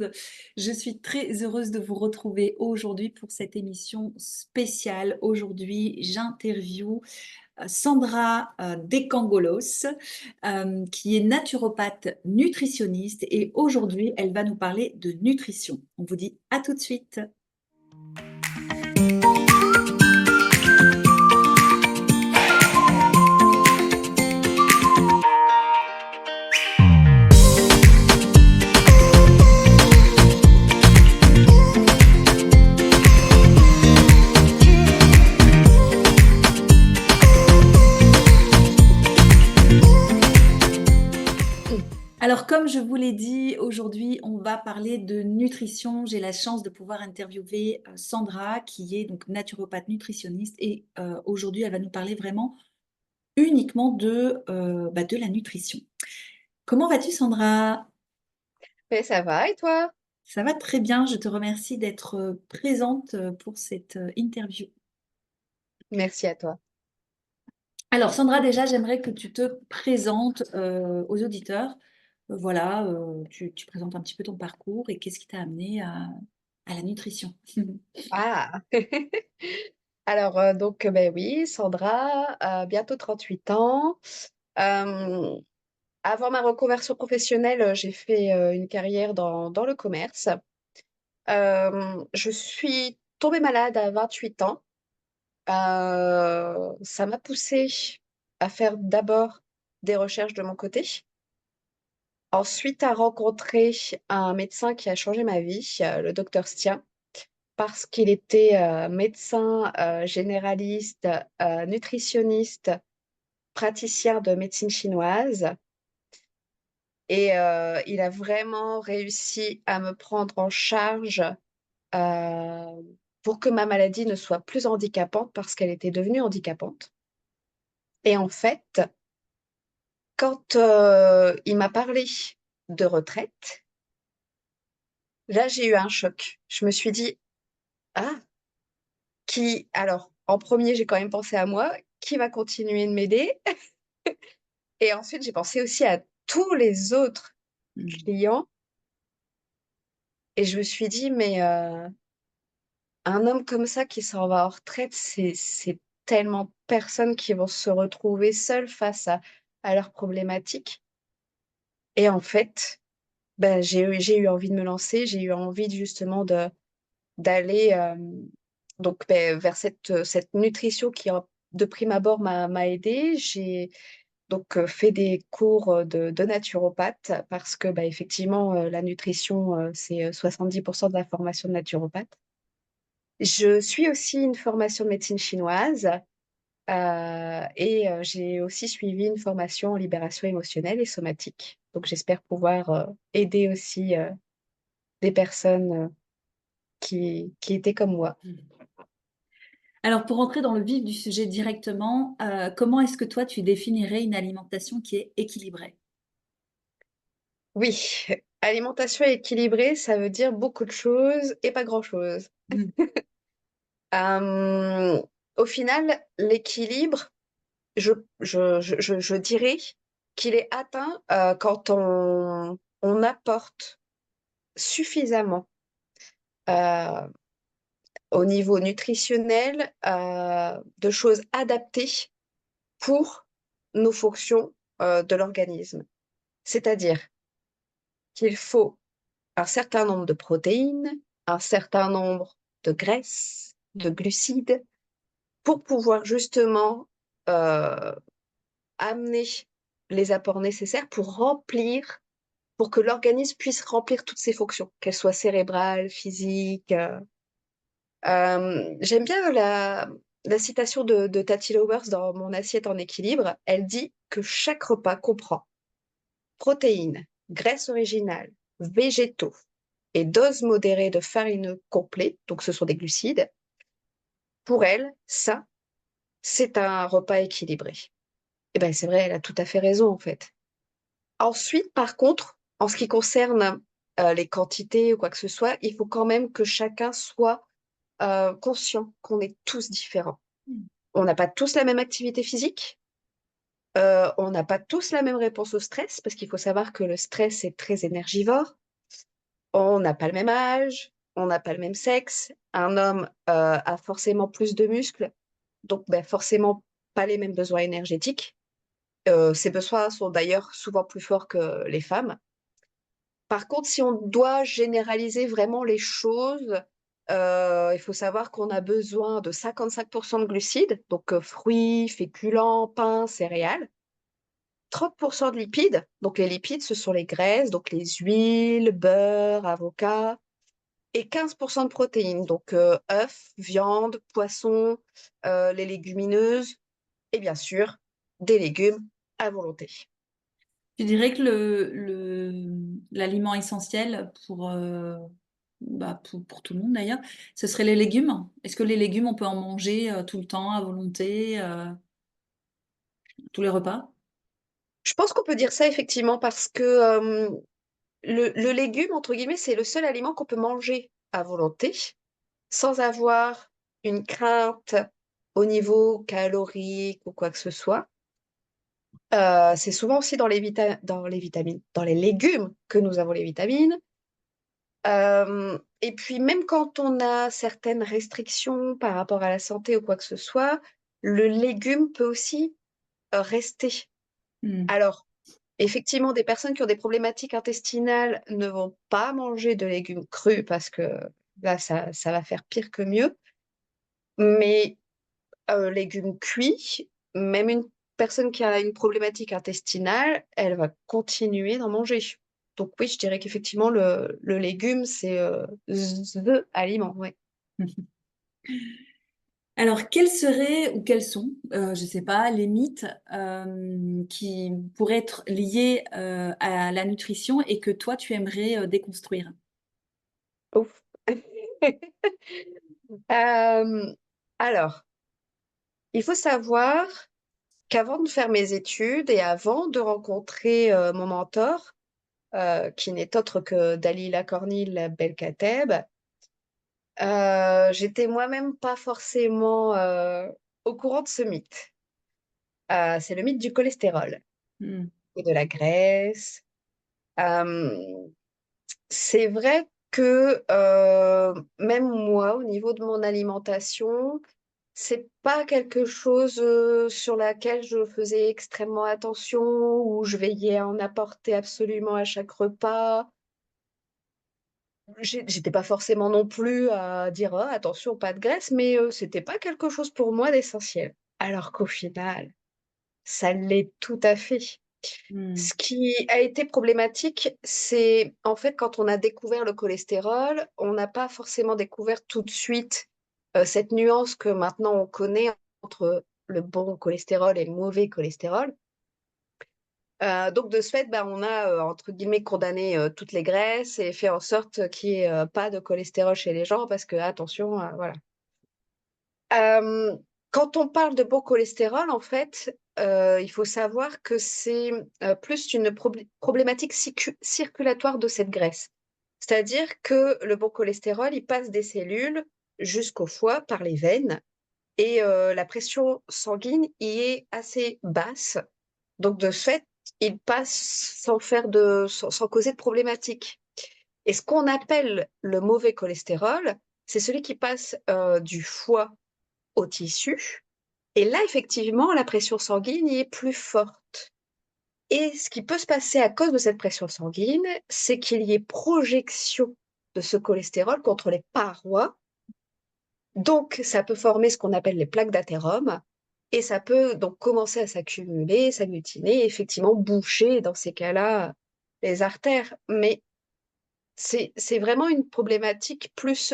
monde. Je suis très heureuse de vous retrouver aujourd'hui pour cette émission spéciale. Aujourd'hui, j'interviewe Sandra Decangolos, qui est naturopathe nutritionniste et aujourd'hui, elle va nous parler de nutrition. On vous dit à tout de suite. Alors, comme je vous l'ai dit, aujourd'hui, on va parler de nutrition. J'ai la chance de pouvoir interviewer Sandra, qui est donc naturopathe nutritionniste. Et aujourd'hui, elle va nous parler vraiment uniquement de la nutrition. Comment vas-tu, Sandra? Mais ça va et toi? Ça va très bien. Je te remercie d'être présente pour cette interview. Merci à toi. Alors, Sandra, déjà, j'aimerais que tu te présentes aux auditeurs. Voilà, tu présentes un petit peu ton parcours et qu'est-ce qui t'a amené à la nutrition. Ah! Alors, ben oui, Sandra, bientôt 38 ans. Hem, Avant ma reconversion professionnelle, j'ai fait, une carrière dans le commerce. Je suis tombée malade à 28 ans. Ça m'a poussée à faire d'abord des recherches de mon côté, ensuite à rencontrer un médecin qui a changé ma vie, le docteur Stien. Parce qu'il était, médecin, généraliste, nutritionniste, praticien de médecine chinoise et il a vraiment réussi à me prendre en charge, pour que ma maladie ne soit plus handicapante parce qu'elle était devenue handicapante et en fait, quand, il m'a parlé de retraite, là, j'ai eu un choc. Je me suis dit: «Ah, qui» alors en premier j'ai quand même pensé à moi: «Qui va continuer de m'aider?» Et ensuite, j'ai pensé aussi à tous les autres Mmh. clients et je me suis dit: «Mais, un homme comme ça qui s'en va en retraite, c'est tellement de personnes qui vont se retrouver seules face à leurs problématiques» et en fait, bah, j'ai eu envie de me lancer, j'ai eu envie de justement d'aller, donc vers cette nutrition qui en de prime abord m'a aidée. J'ai donc fait des cours, de naturopathe parce que, bah, effectivement, la nutrition, c'est, 70 de la formation de naturopathe. Je suis aussi une formation de médecine chinoise, et j'ai aussi suivi une formation en libération émotionnelle et somatique. Donc j'espère pouvoir, aider aussi, des personnes, qui étaient comme moi. Alors pour entrer dans le vif du sujet directement, comment est-ce que toi tu définirais une alimentation qui est équilibrée? Oui, alimentation équilibrée, ça veut dire beaucoup de choses et pas grand-chose. Mmh. Hem, Au final, l'équilibre, je dirais qu'il est atteint, quand on apporte suffisamment, heu, au niveau nutritionnel, de choses adaptées pour nos fonctions, de l'organisme. C'est-à-dire qu'il faut un certain nombre de protéines, un certain nombre de graisses, de glucides, pour pouvoir justement, heu, amener les apports nécessaires pour que l'organisme puisse remplir toutes ses fonctions, qu'elles soient cérébrales, physiques, j'aime bien la citation de Tati Lowers dans Mon assiette en équilibre. Elle dit que chaque repas comprend protéines, graisses originales, végétaux et dose modérée de farine complets, donc ce sont des glucides. Pour elle, ça, c'est un repas équilibré. Et ben, c'est vrai, elle a tout à fait raison, en fait. Ensuite, par contre, en ce qui concerne, les quantités ou quoi que ce soit, il faut quand même que chacun soit, conscient qu'on est tous différents. Mmh. On n'a pas tous la même activité physique, on n'a pas tous la même réponse au stress, parce qu'il faut savoir que le stress est très énergivore. On n'a pas le même âge, on n'a pas le même sexe. Un homme a forcément plus de muscles, donc ben, forcément pas les mêmes besoins énergétiques. Ces besoins sont d'ailleurs souvent plus forts que les femmes. Par contre, si on doit généraliser vraiment les choses, il faut savoir qu'on a besoin de 55% de glucides, donc fruits, féculents, pains, céréales. 30% de lipides, donc les lipides, ce sont les graisses, donc les huiles, beurre, avocat, et 15% de protéines, donc œufs, viande, poisson, les légumineuses, et bien sûr, des légumes à volonté. Tu dirais que l'aliment essentiel pour tout le monde d'ailleurs, ce serait les légumes. Est-ce que les légumes, on peut en manger tout le temps, à volonté, tous les repas? Je pense qu'on peut dire ça effectivement parce que le légume, entre guillemets, c'est le seul aliment qu'on peut manger à volonté sans avoir une crainte au niveau calorique ou quoi que ce soit. C'est souvent aussi dans les vitamines, dans les légumes que nous avons les vitamines. Et puis même quand on a certaines restrictions par rapport à la santé ou quoi que ce soit, le légume peut aussi rester. Hmm. Alors, effectivement, des personnes qui ont des problématiques intestinales ne vont pas manger de légumes crus parce que là, ça va faire pire que mieux. Mais légumes cuits, même une personne qui a une problématique intestinale, elle va continuer d'en manger. Donc oui, je dirais qu'effectivement, le légume, c'est the aliment, ouais. Alors, quels seraient ou quels sont, je ne sais pas, les mythes qui pourraient être liés à la nutrition et que toi, tu aimerais déconstruire? Ouf. Euh, alors, il faut savoir qu'avant de faire mes études et avant de rencontrer mon mentor, qui n'est autre que Dalila Cornil Belkacem, j'étais moi-même pas forcément au courant de ce mythe. C'est le mythe du cholestérol Hmm. et de la graisse. Euh, c'est vrai que même moi, au niveau de mon alimentation, c'est pas quelque chose sur laquelle je faisais extrêmement attention, où je veillais à en apporter absolument à chaque repas. J'étais pas forcément non plus à dire ah, attention, pas de graisse, mais c'était pas quelque chose pour moi d'essentiel. Alors qu'au final, ça l'est tout à fait. Hmm. Ce qui a été problématique, c'est en fait quand on a découvert le cholestérol, on n'a pas forcément découvert tout de suite cette nuance que maintenant on connaît entre le bon cholestérol et le mauvais cholestérol. Donc de ce fait, bah, on a entre guillemets condamné toutes les graisses et fait en sorte qu'il n'y ait pas de cholestérol chez les gens parce que attention, voilà. Euh, Quand on parle de bon cholestérol, en fait, il faut savoir que c'est plus une problématique circulatoire de cette graisse. C'est-à-dire que le bon cholestérol, il passe des cellules jusqu'au foie par les veines et la pression sanguine y est assez basse. Donc, de ce fait, il passe sans causer de problématique. Et ce qu'on appelle le mauvais cholestérol, c'est celui qui passe du foie au tissu. Et là, effectivement, la pression sanguine y est plus forte. Et ce qui peut se passer à cause de cette pression sanguine, c'est qu'il y ait projection de ce cholestérol contre les parois. Donc, ça peut former ce qu'on appelle les plaques d'athérome. Et ça peut donc commencer à s'accumuler, s'agglutiner, et effectivement boucher, dans ces cas-là, les artères. Mais c'est vraiment une problématique plus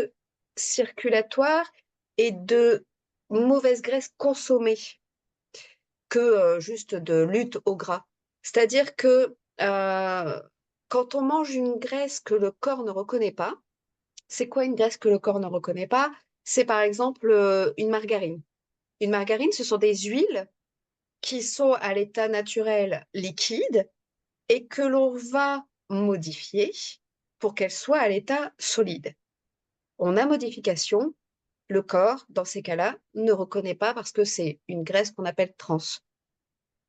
circulatoire et de mauvaise graisse consommée que juste de lutte au gras. C'est-à-dire que quand on mange une graisse que le corps ne reconnaît pas, c'est quoi une graisse que le corps ne reconnaît pas? C'est par exemple une margarine. Une margarine, ce sont des huiles qui sont à l'état naturel liquide et que l'on va modifier pour qu'elles soient à l'état solide. On a modification, le corps, dans ces cas-là, ne reconnaît pas parce que c'est une graisse qu'on appelle trans.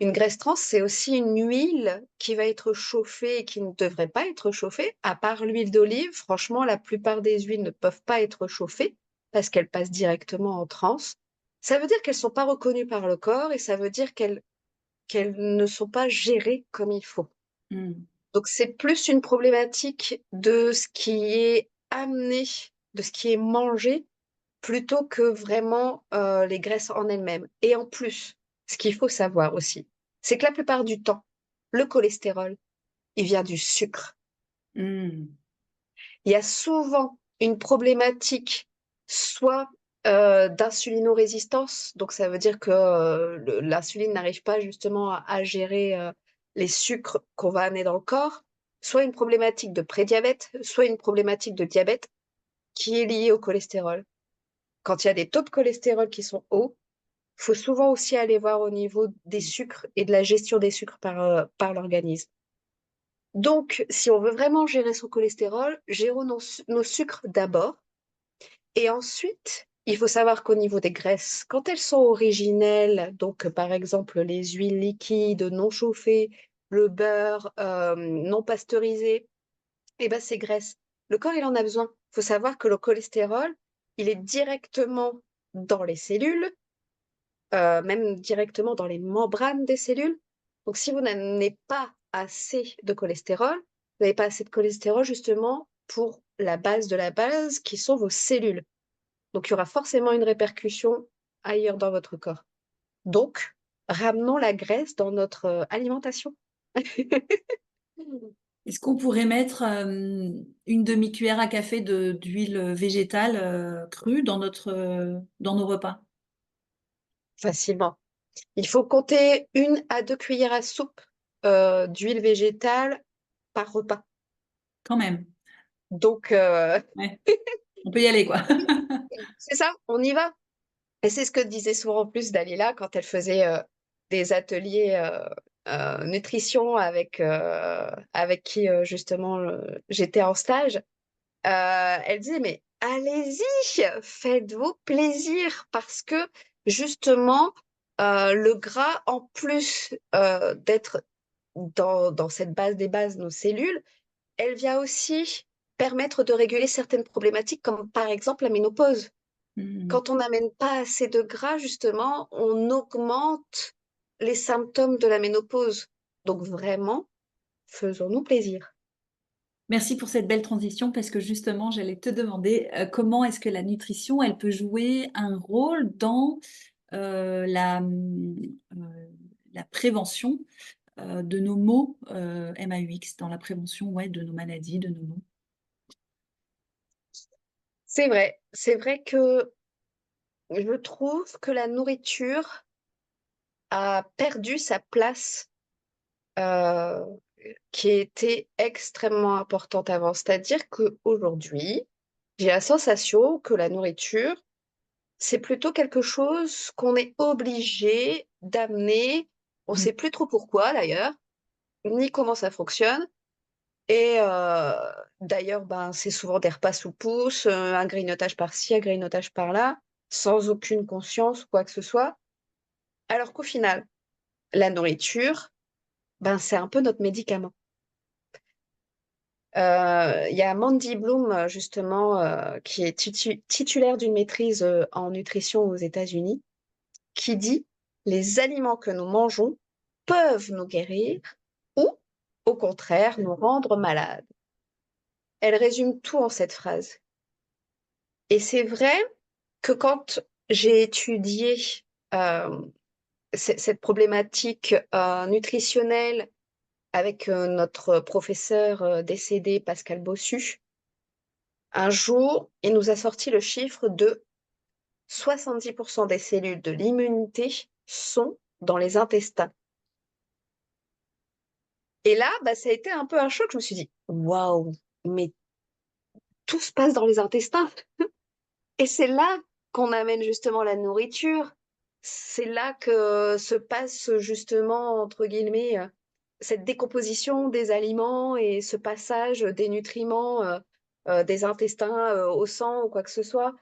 Une graisse trans, c'est aussi une huile qui va être chauffée et qui ne devrait pas être chauffée. À part l'huile d'olive, franchement, la plupart des huiles ne peuvent pas être chauffées parce qu'elles passent directement en trans. Ça veut dire qu'elles sont pas reconnues par le corps et ça veut dire qu'elles ne sont pas gérées comme il faut. Hmm. Donc c'est plus une problématique de ce qui est amené, de ce qui est mangé, plutôt que vraiment les graisses en elles-mêmes. Et en plus, ce qu'il faut savoir aussi, c'est que la plupart du temps, le cholestérol, il vient du sucre. Hmm. Il y a souvent une problématique soit d'insulinorésistance, donc ça veut dire que l'insuline n'arrive pas justement à gérer les sucres qu'on va amener dans le corps, soit une problématique de prédiabète, soit une problématique de diabète qui est liée au cholestérol. Quand il y a des taux de cholestérol qui sont hauts, il faut souvent aussi aller voir au niveau des sucres et de la gestion des sucres par l'organisme. Donc, si on veut vraiment gérer son cholestérol, gérons nos sucres d'abord. Et ensuite, il faut savoir qu'au niveau des graisses, quand elles sont originelles, donc par exemple les huiles liquides non chauffées, le beurre non pasteurisé, et ben ces graisses, le corps il en a besoin. Il faut savoir que le cholestérol, il est directement dans les cellules, même directement dans les membranes des cellules. Donc si vous n'avez pas assez de cholestérol, vous n'avez pas assez de cholestérol justement pour la base de la base qui sont vos cellules. Donc, il y aura forcément une répercussion ailleurs dans votre corps. Donc, ramenons la graisse dans notre alimentation. Est-ce qu'on pourrait mettre une demi-cuillère à café d'huile végétale crue dans nos repas? Facilement. Il faut compter 1 à 2 cuillères à soupe d'huile végétale par repas. Quand même. Donc, Ouais. On peut y aller, quoi. c'est ça, on y va. Et c'est ce que disait souvent en plus Dalila quand elle faisait des ateliers nutrition avec qui justement j'étais en stage. Elle disait, mais allez-y, faites-vous plaisir parce que justement, le gras, en plus d'être dans cette base des bases, nos cellules, elle vient aussi permettre de réguler certaines problématiques comme par exemple la ménopause. Hmm. Quand on n'amène pas assez de gras, justement, on augmente les symptômes de la ménopause. Donc vraiment, faisons-nous plaisir. Merci pour cette belle transition parce que justement, j'allais te demander comment est-ce que la nutrition, elle peut jouer un rôle dans la prévention de nos maux MAUX, dans la prévention ouais, de nos maladies, de nos maux. C'est vrai que je trouve que la nourriture a perdu sa place euh, qui était extrêmement importante avant. C'est-à-dire qu'aujourd'hui, j'ai la sensation que la nourriture, c'est plutôt quelque chose qu'on est obligé d'amener. On ne Mm. sait plus trop pourquoi d'ailleurs, ni comment ça fonctionne. Et d'ailleurs, ben, c'est souvent des repas sous pouce, un grignotage par-ci, un grignotage par-là, sans aucune conscience ou quoi que ce soit. Alors qu'au final, la nourriture, ben, c'est un peu notre médicament. Il y a Mandy Bloom, justement, qui est titulaire d'une maîtrise en nutrition aux États-Unis, qui dit, les aliments que nous mangeons peuvent nous guérir ou, au contraire, nous rendre malades. Elle résume tout en cette phrase. Et c'est vrai que quand j'ai étudié euh, cette problématique nutritionnelle avec notre professeur décédé, Pascal Bossu, un jour, il nous a sorti le chiffre de 70% des cellules de l'immunité sont dans les intestins. Et là, bah, ça a été un peu un choc. Je me suis dit, waouh, mais tout se passe dans les intestins. Et c'est là qu'on amène justement la nourriture. C'est là que se passe justement, entre guillemets, cette décomposition des aliments et ce passage des nutriments des intestins au sang ou quoi que ce soit.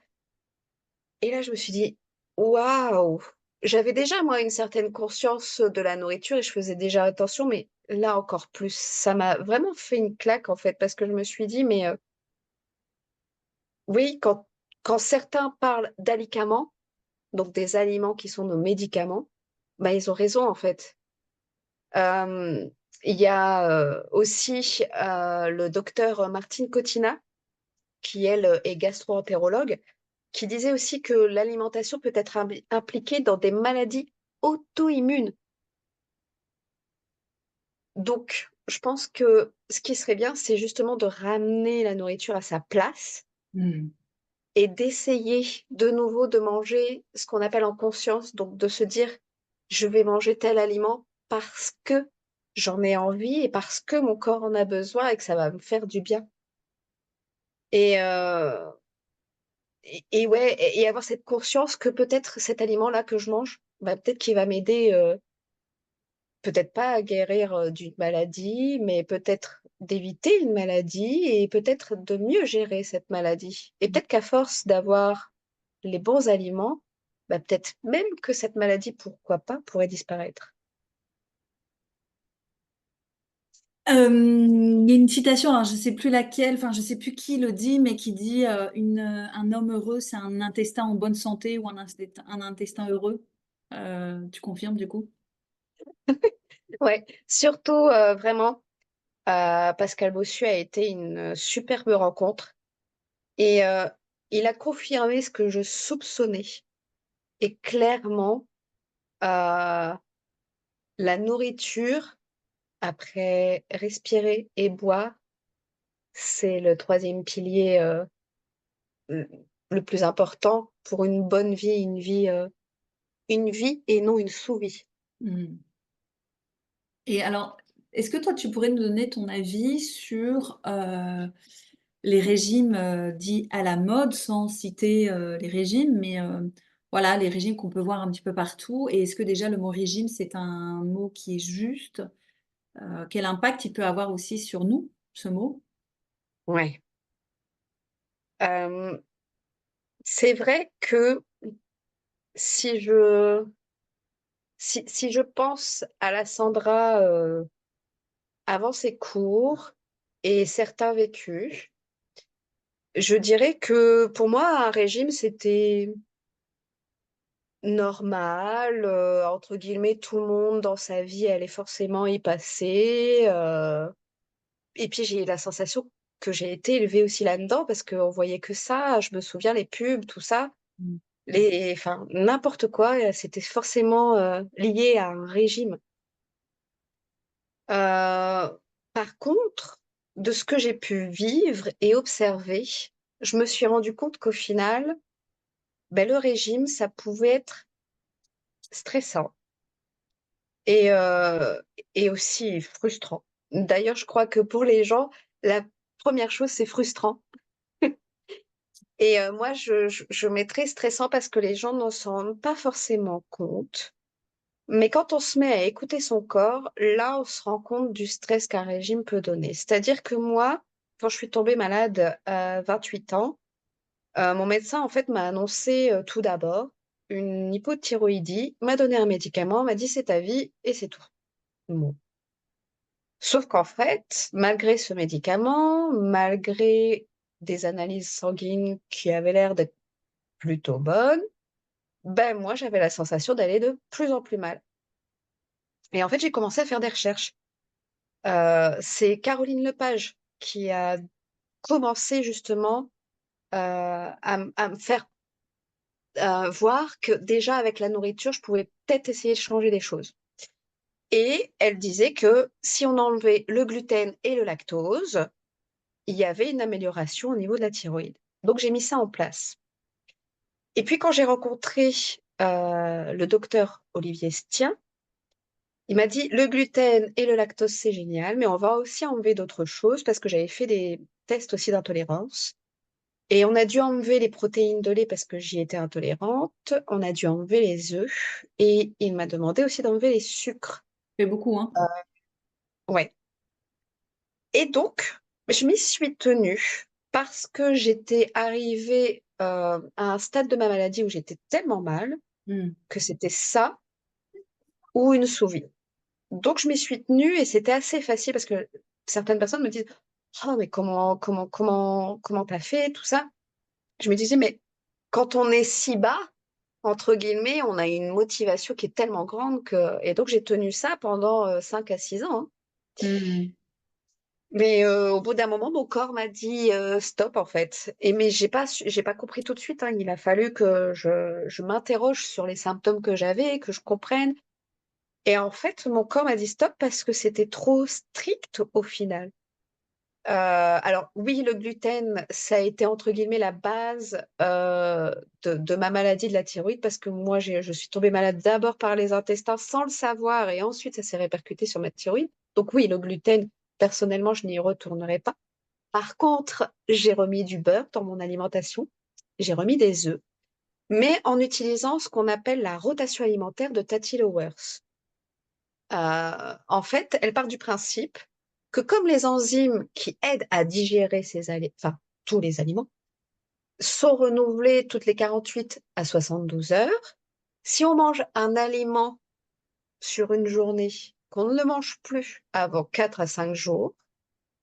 Et là, je me suis dit, waouh! j'avais déjà, moi, une certaine conscience de la nourriture et je faisais déjà attention, mais là encore plus. Ça m'a vraiment fait une claque, en fait, parce que je me suis dit, mais oui, quand certains parlent d'alicaments, donc des aliments qui sont nos médicaments, bah, ils ont raison, en fait. Euh, il y a aussi le docteur Martine Cotina, qui, elle, est gastro-entérologue, qui disait aussi que l'alimentation peut être impliquée dans des maladies auto-immunes. Donc, je pense que ce qui serait bien, c'est justement de ramener la nourriture à sa place Hmm. et d'essayer de nouveau de manger ce qu'on appelle en conscience, donc de se dire, je vais manger tel aliment parce que j'en ai envie et parce que mon corps en a besoin et que ça va me faire du bien. Et, et ouais, et avoir cette conscience que peut-être cet aliment-là que je mange, bah, peut-être qu'il va m'aider. Peut-être pas à guérir d'une maladie, mais peut-être d'éviter une maladie et peut-être de mieux gérer cette maladie. Et peut-être qu'à force d'avoir les bons aliments, bah, peut-être même que cette maladie, pourquoi pas, pourrait disparaître. Il y a une citation, alors je sais plus laquelle, enfin je sais plus qui le dit, mais qui dit un homme heureux, c'est un intestin en bonne santé ou un intestin heureux. Tu confirmes du coup? Ouais, surtout vraiment, Pascal Bossu a été une superbe rencontre et il a confirmé ce que je soupçonnais. Et clairement, euh, la nourriture, après respirer et boire, c'est le troisième pilier le le plus important pour une bonne vie, une vie et non une sous-vie. Hmm. Et alors, est-ce que toi, tu pourrais nous donner ton avis sur les régimes dits à la mode, sans citer les régimes, mais voilà, les régimes qu'on peut voir un petit peu partout. Et est-ce que déjà le mot régime, c'est un mot qui est juste? Quel impact il peut avoir aussi sur nous, ce mot? Ouais. Euh, c'est vrai que si je, si je pense à la Sandra avant ses cours et certains vécus, je dirais que pour moi, un régime, c'était normal, entre guillemets, tout le monde dans sa vie allait forcément y passer. Et puis j'ai eu la sensation que j'ai été élevée aussi là-dedans parce qu'on voyait que ça. Je me souviens les pubs, tout ça, Mm. enfin n'importe quoi, c'était forcément lié à un régime. Euh, Par contre, de ce que j'ai pu vivre et observer, je me suis rendu compte qu'au final, ben, le régime, ça pouvait être stressant et, euh, et aussi frustrant. D'ailleurs, je crois que pour les gens, la première chose, c'est frustrant. Et moi, je mets très stressant parce que les gens n'en s'en rendent pas forcément compte. Mais quand on se met à écouter son corps, là, on se rend compte du stress qu'un régime peut donner. C'est-à-dire que moi, quand je suis tombée malade à 28 ans, mon médecin, en fait, m'a annoncé tout d'abord une hypothyroïdie, m'a donné un médicament, m'a dit c'est ta vie et c'est tout. Bon. Sauf qu'en fait, malgré ce médicament, malgré des analyses sanguines qui avaient l'air d'être plutôt bonnes, ben moi, j'avais la sensation d'aller de plus en plus mal. Et en fait, j'ai commencé à faire des recherches. C'est Caroline Lepage qui a commencé justement à me faire voir que déjà avec la nourriture, je pouvais peut-être essayer de changer des choses. Et elle disait que si on enlevait le gluten et le lactose, il y avait une amélioration au niveau de la thyroïde. Donc j'ai mis ça en place. Et puis quand j'ai rencontré le docteur Olivier Stien, il m'a dit le gluten et le lactose, c'est génial, mais on va aussi enlever d'autres choses parce que j'avais fait des tests aussi d'intolérance. Et on a dû enlever les protéines de lait parce que j'y étais intolérante. On a dû enlever les œufs. Et il m'a demandé aussi d'enlever les sucres. Ça fait beaucoup, hein? Ouais. Et donc, je m'y suis tenue parce que j'étais arrivée à un stade de ma maladie où j'étais tellement mal. Mmh. que c'était ça ou une sous-vie. Donc je m'y suis tenue et c'était assez facile parce que certaines personnes me disent: «Oh mais comment tu as fait?» tout ça. Je me disais: «Mais quand on est si bas, entre guillemets, on a une motivation qui est tellement grande que» et donc j'ai tenu ça pendant, 5 à 6 ans, hein. Mmh. Mais au bout d'un moment, mon corps m'a dit, «Stop» en fait et mais j'ai pas compris tout de suite, hein. Il a fallu que je m'interroge sur les symptômes que j'avais, que je comprenne et en fait, mon corps m'a dit: «Stop» parce que c'était trop strict au final. Alors oui, le gluten, ça a été entre guillemets «la base», de ma maladie de la thyroïde parce que moi je suis tombée malade d'abord par les intestins sans le savoir et ensuite ça s'est répercuté sur ma thyroïde. Donc oui, le gluten, personnellement, je n'y retournerai pas. Par contre, j'ai remis du beurre dans mon alimentation, j'ai remis des œufs, mais en utilisant ce qu'on appelle la rotation alimentaire de Tati Lowers. En fait, elle part du principe que comme les enzymes qui aident à digérer enfin, tous les aliments, sont renouvelées toutes les 48 à 72 heures, si on mange un aliment sur une journée, qu'on ne le mange plus avant 4 à 5 jours,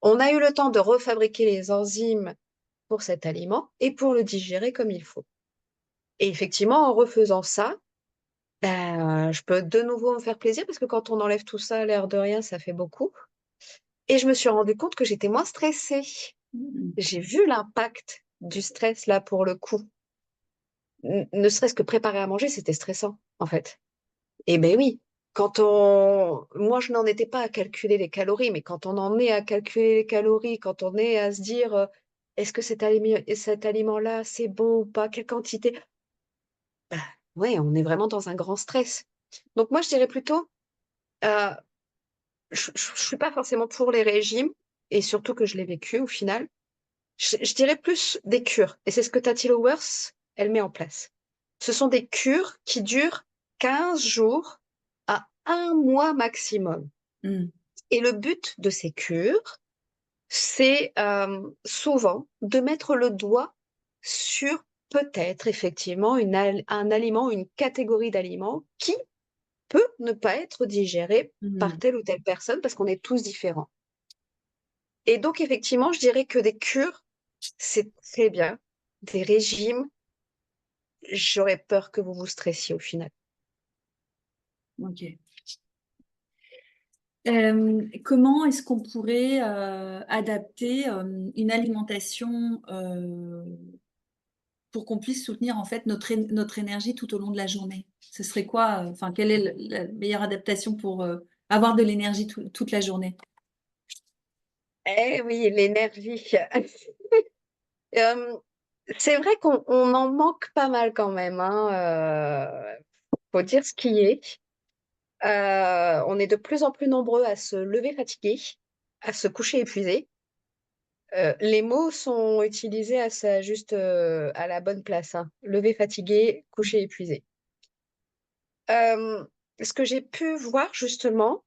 on a eu le temps de refabriquer les enzymes pour cet aliment et pour le digérer comme il faut. Et effectivement, en refaisant ça, je peux de nouveau me faire plaisir parce que quand on enlève tout ça, l'air de rien, ça fait beaucoup. Et je me suis rendu compte que j'étais moins stressée. Mmh. J'ai vu l'impact du stress là pour le coup. Ne serait-ce que préparer à manger, c'était stressant en fait. Et ben oui, moi je n'en étais pas à calculer les calories, mais quand on en est à calculer les calories, quand on est à se dire est-ce que cet aliment-là c'est bon ou pas, quelle quantité, bah ouais, on est vraiment dans un grand stress. Donc moi je dirais plutôt, euh, je suis pas forcément pour les régimes et surtout que je l'ai vécu au final. Je dirais plus des cures. Et c'est ce que Tati Lowers, elle met en place. Ce sont des cures qui durent 15 jours à un mois maximum. Mmh. Et le but de ces cures, c'est souvent de mettre le doigt sur peut-être effectivement un aliment, une catégorie d'aliments qui peut ne pas être digéré par Mmh. telle ou telle personne parce qu'on est tous différents. Et donc effectivement, je dirais que des cures, c'est très bien. Des régimes, j'aurais peur que vous vous stressiez au final. OK. Comment est-ce qu'on pourrait, adapter, une alimentation, pour qu'on puisse soutenir en fait notre énergie tout au long de la journée? Ce serait quoi, enfin quelle est le la meilleure adaptation pour, avoir de l'énergie toute la journée? Eh oui, l'énergie. Hem, c'est vrai qu'on en manque pas mal quand même, hein, faut dire ce qui est. On est de plus en plus nombreux à se lever fatigués, à se coucher épuisés. Les mots sont utilisés à la bonne place, hein. Lever fatigué, coucher épuisé. Ce que j'ai pu voir justement,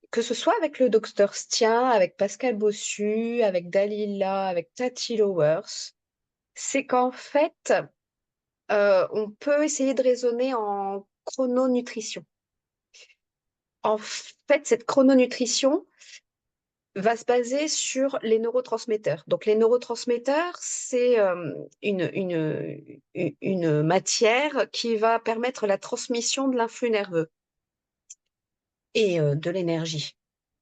que ce soit avec le docteur Stien, avec Pascal Bossu, avec Dalila, avec Tati Lowers, c'est qu'en fait, on peut essayer de raisonner en chrononutrition. En fait, cette chrononutrition va se baser sur les neurotransmetteurs. Donc les neurotransmetteurs, c'est, une matière qui va permettre la transmission de l'influx nerveux et de l'énergie.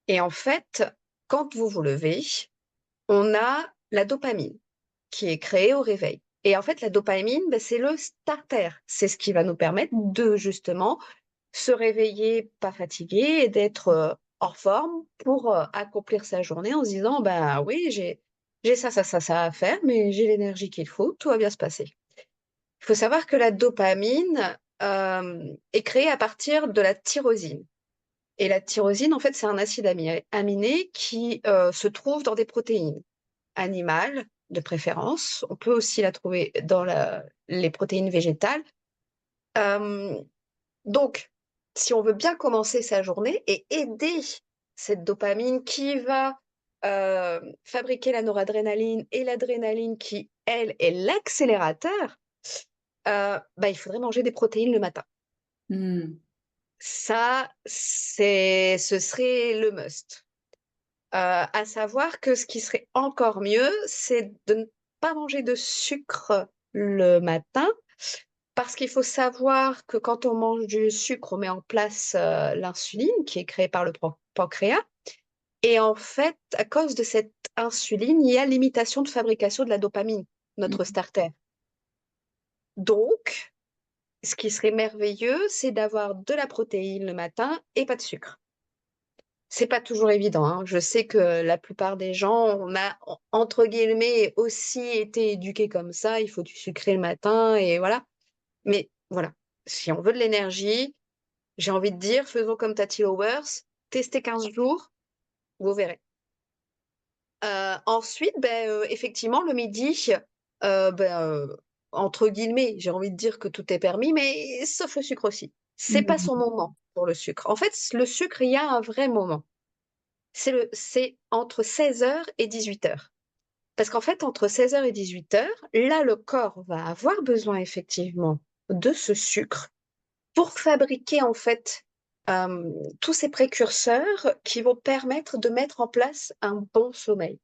Et en fait, quand vous vous levez, on a la dopamine qui est créée au réveil. Et en fait, la dopamine, bah, c'est le starter. C'est ce qui va nous permettre de justement se réveiller pas fatigué et d'être en forme pour accomplir sa journée en se disant, bah oui, j'ai ça à faire, mais j'ai l'énergie qu'il faut, tout va bien se passer. Il faut savoir que la dopamine est créée à partir de la tyrosine. Et la tyrosine, en fait, c'est un acide aminé qui se trouve dans des protéines animales, de préférence. On peut aussi la trouver dans les protéines végétales. Euh, donc, si on veut bien commencer sa journée et aider cette dopamine qui va fabriquer la noradrénaline et l'adrénaline qui, elle, est l'accélérateur, bah, il faudrait manger des protéines le matin. Mmh. Ça, ce serait le must. À savoir que ce qui serait encore mieux, c'est de ne pas manger de sucre le matin, parce qu'il faut savoir que quand on mange du sucre, on met en place, l'insuline qui est créée par le pancréas et en fait, à cause de cette insuline, il y a limitation de fabrication de la dopamine, notre Mmh. starter. Donc, ce qui serait merveilleux, c'est d'avoir de la protéine le matin et pas de sucre. C'est pas toujours évident, hein. Je sais que la plupart des gens, on a entre guillemets aussi été éduqués comme ça, il faut du sucré le matin et voilà. Mais voilà, si on veut de l'énergie, j'ai envie de dire, faisons comme Tati Lowers, testez 15 jours, vous verrez. Ensuite, effectivement, le midi, ben, entre guillemets, j'ai envie de dire que tout est permis, mais sauf le sucre aussi. C'est pas son Mmh. moment pour le sucre. En fait, le sucre, il y a un vrai moment. C'est entre 16 heures et 18 heures. Parce qu'en fait, entre 16 heures et 18 heures, là, le corps va avoir besoin effectivement de ce sucre pour fabriquer en fait tous ces précurseurs qui vont permettre de mettre en place un bon sommeil.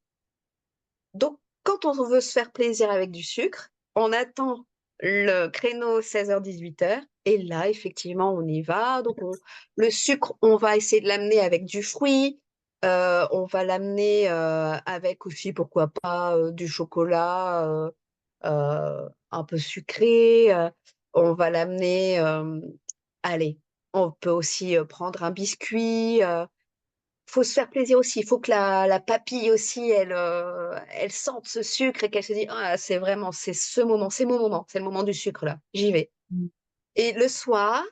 Donc, quand on veut se faire plaisir avec du sucre, on attend le créneau 16 h 18 h et là, effectivement, on y va. Donc, le sucre, on va essayer de l'amener avec du fruit. On va l'amener avec aussi, pourquoi pas, du chocolat un peu sucré. On va l'amener, allez, on peut aussi prendre un biscuit. Faut se faire plaisir aussi. Il faut que la papille aussi, elle sente ce sucre et qu'elle se dise, ah, c'est vraiment, c'est ce moment, c'est mon moment, c'est le moment du sucre là, j'y vais. Mmh. Et le soir,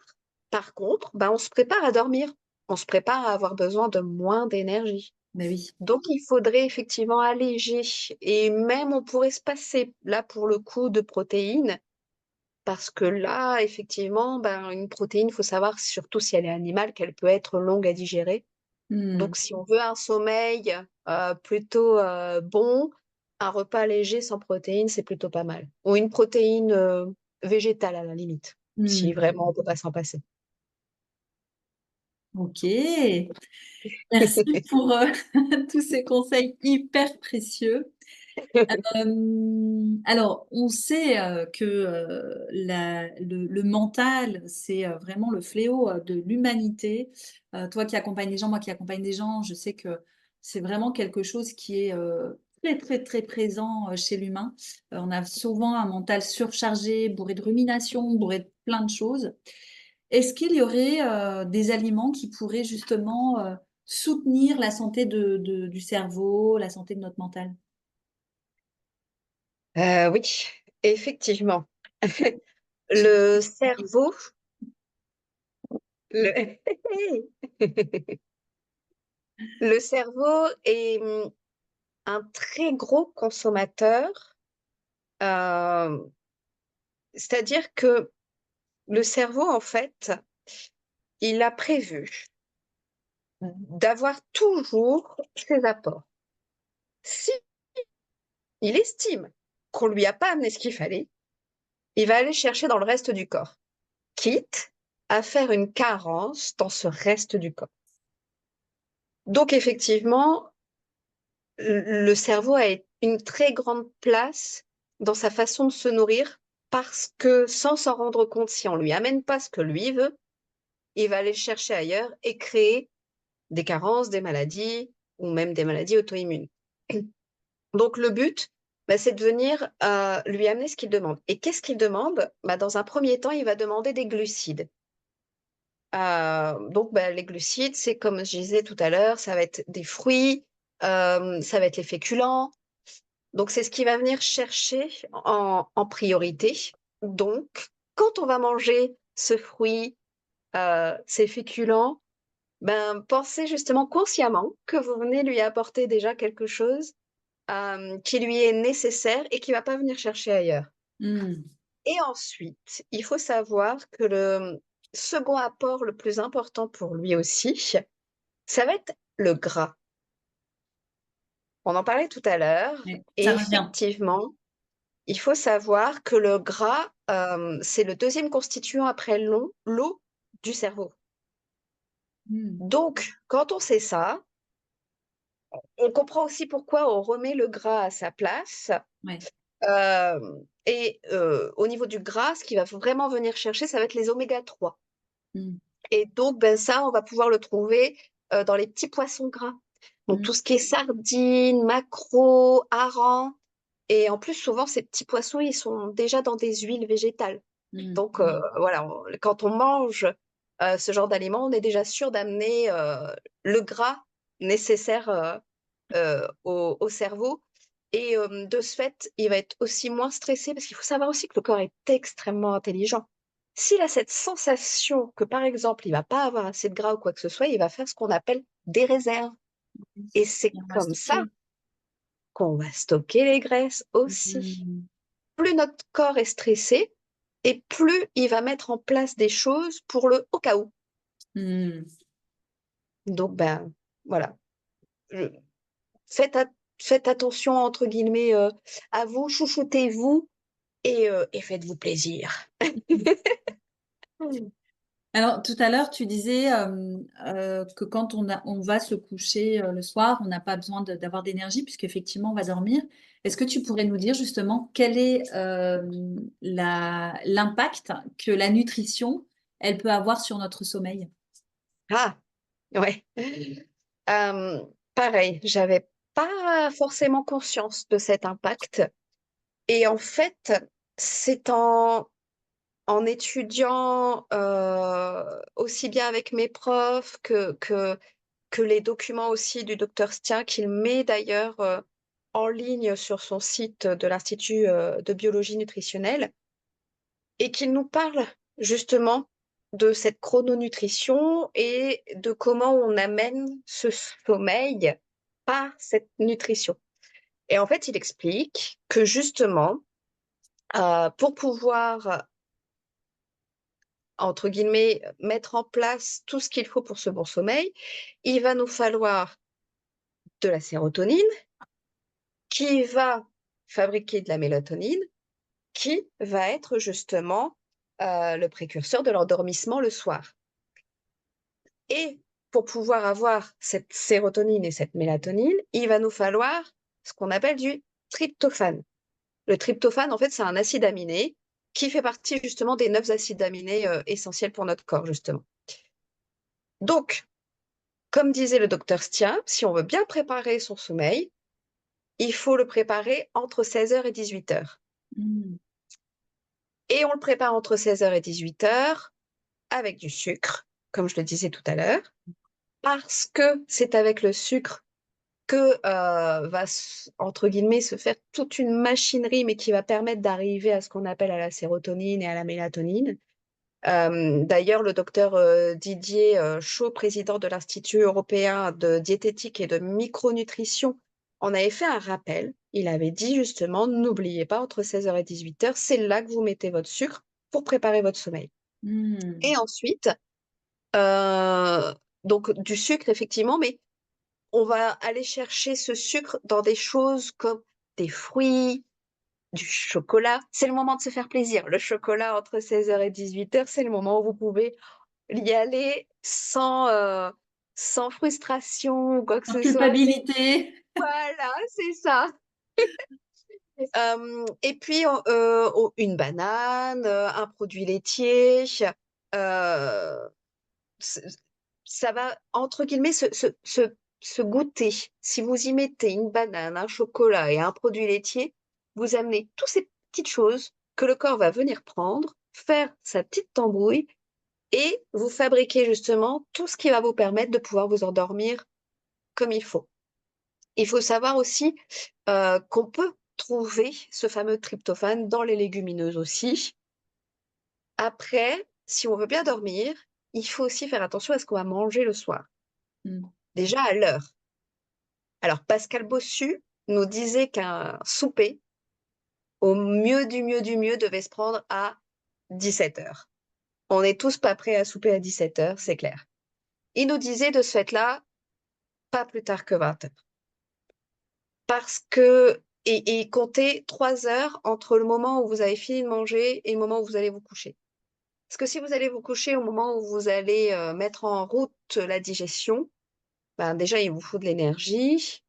par contre, ben, on se prépare à dormir. On se prépare à avoir besoin de moins d'énergie. Bah oui. Donc, il faudrait effectivement alléger. Et même, on pourrait se passer, là, pour le coup, de protéines. Parce que là, effectivement, ben, une protéine, il faut savoir, surtout si elle est animale, qu'elle peut être longue à digérer. Mmh. Donc si on veut un sommeil, plutôt, bon, un repas léger sans protéines, c'est plutôt pas mal. Ou une protéine, végétale à la limite, si Mmh. vraiment on peut pas s'en passer. OK. Merci pour, tous ces conseils hyper précieux. Alors, on sait, que, le mental, c'est, vraiment le fléau, de l'humanité. Toi qui accompagnes des gens, moi qui accompagne des gens, je sais que c'est vraiment quelque chose qui est, très, très, très présent, chez l'humain. On a souvent un mental surchargé, bourré de ruminations, bourré de plein de choses. Est-ce qu'il y aurait, des aliments qui pourraient justement, soutenir la santé du cerveau, la santé de notre mental? Oui, effectivement. Le cerveau, le le cerveau est, un très gros consommateur, hem, c'est-à-dire que le cerveau, en fait, il a prévu d'avoir toujours ses apports. Si il estime qu'on lui a pas amené ce qu'il fallait, il va aller chercher dans le reste du corps, quitte à faire une carence dans ce reste du corps. Donc effectivement, le cerveau a une très grande place dans sa façon de se nourrir parce que sans s'en rendre compte, si on lui amène pas ce que lui veut, il va aller chercher ailleurs et créer des carences, des maladies ou même des maladies auto-immunes. Donc le but, c'est de venir, lui amener ce qu'il demande et qu'est-ce qu'il demande? Dans un premier temps, il va demander des glucides. Donc les glucides, c'est comme je disais tout à l'heure, ça va être des fruits, ça va être les féculents. Donc c'est ce qu'il va venir chercher en priorité. Donc quand on va manger ce fruit, ces féculents, pensez justement consciemment que vous venez lui apporter déjà quelque chose qui lui est nécessaire et qui va pas venir chercher ailleurs. Mmh. Et ensuite, il faut savoir que le second apport le plus important pour lui aussi, ça va être le gras. On en parlait tout à l'heure Ouais, et ça revient. effectivement, il faut savoir que le gras, c'est le deuxième constituant après l'eau du cerveau. Mm. Donc, quand on sait ça, on comprend aussi pourquoi on remet le gras à sa place. Ouais. Au niveau du gras, ce qui va vraiment venir chercher, ça va être les oméga 3. Mm. Et donc, ben, ça, on va pouvoir le trouver dans les petits poissons gras. Donc, Mm. tout ce qui est sardines, maquereaux, harengs. Et en plus, souvent, ces petits poissons, ils sont déjà dans des huiles végétales. Mm. Donc, voilà, quand on mange ce genre d'aliments, on est déjà sûr d'amener le gras nécessaire au cerveau. Et de ce fait, il va être aussi moins stressé parce qu'il faut savoir aussi que le corps est extrêmement intelligent. S'il a cette sensation que, par exemple, il va pas avoir assez de gras ou quoi que ce soit, il va faire ce qu'on appelle des réserves. Et c'est Et on va comme ça stocker. qu'on va stocker les graisses aussi. Mm. Plus notre corps est stressé et plus il va mettre en place des choses pour le au cas où. Mm. Donc, ben, voilà. Je- Faites, faites attention, entre guillemets, à vous, chouchoutez-vous et faites-vous plaisir. Alors, tout à l'heure, tu disais que quand on va se coucher le soir, on n'a pas besoin d'avoir d'énergie puisqu'effectivement, on va dormir. Est-ce que tu pourrais nous dire justement quel est l'impact que la nutrition, elle peut avoir sur notre sommeil? Ah, ouais. Pareil, j'avais pas forcément conscience de cet impact. Et en fait, c'est en étudiant aussi bien avec mes profs que les documents aussi du docteur Stien, qu'il met d'ailleurs en ligne sur son site de l'Institut de biologie nutritionnelle, et qu'il nous parle justement de cette chrononutrition et de comment on amène ce sommeil par cette nutrition. Et en fait, il explique que justement, pour pouvoir, entre guillemets, mettre en place tout ce qu'il faut pour ce bon sommeil, il va nous falloir de la sérotonine qui va fabriquer de la mélatonine, qui va être justement le précurseur de l'endormissement le soir. Et pour pouvoir avoir cette sérotonine et cette mélatonine, il va nous falloir ce qu'on appelle du tryptophane. Le tryptophane, en fait, c'est un acide aminé qui fait partie justement des 9 acides aminés essentiels pour notre corps, justement. Donc, comme disait le docteur Stien, si on veut bien préparer son sommeil, il faut le préparer entre 16 heures et 18 heures. Mm. Et on le prépare entre 16 heures et 18 heures avec du sucre, comme je le disais tout à l'heure, parce que c'est avec le sucre que va, entre guillemets, se faire toute une machinerie, mais qui va permettre d'arriver à ce qu'on appelle à la sérotonine et à la mélatonine. D'ailleurs, le docteur Didier Chaud, président de l'Institut européen de diététique et de micronutrition, en avait fait un rappel. Il avait dit justement, n'oubliez pas, entre 16 heures et 18 heures, c'est là que vous mettez votre sucre pour préparer votre sommeil. Mm. Et ensuite, euh, donc du sucre, effectivement, mais on va aller chercher ce sucre dans des choses comme des fruits, du chocolat. C'est le moment de se faire plaisir. Le chocolat entre 16 heures et 18 heures, c'est le moment où vous pouvez y aller sans frustration ou quoi que En ce soit. culpabilité. Voilà, c'est ça. Et puis, une banane, un produit laitier. euh, c- Ça va, entre guillemets, se goûter. Si vous y mettez une banane, un chocolat et un produit laitier, vous amenez toutes ces petites choses que le corps va venir prendre, faire sa petite tambouille et vous fabriquez justement tout ce qui va vous permettre de pouvoir vous endormir comme il faut. Il faut savoir aussi qu'on peut trouver ce fameux tryptophane dans les légumineuses aussi. Après, si on veut bien dormir, il faut aussi faire attention à ce qu'on va manger le soir. Mm. Déjà à l'heure. Alors, Pascal Bossu nous disait qu'un souper, au mieux du mieux du mieux, devait se prendre à 17 heures. On n'est tous pas prêts à souper à 17 heures, c'est clair. Il nous disait de ce fait-là, pas plus tard que 20 heures. Parce que et comptez 3 heures entre le moment où vous avez fini de manger et le moment où vous allez vous coucher. Parce que si vous allez vous coucher au moment où vous allez mettre en route la digestion, ben déjà il vous faut de l'énergie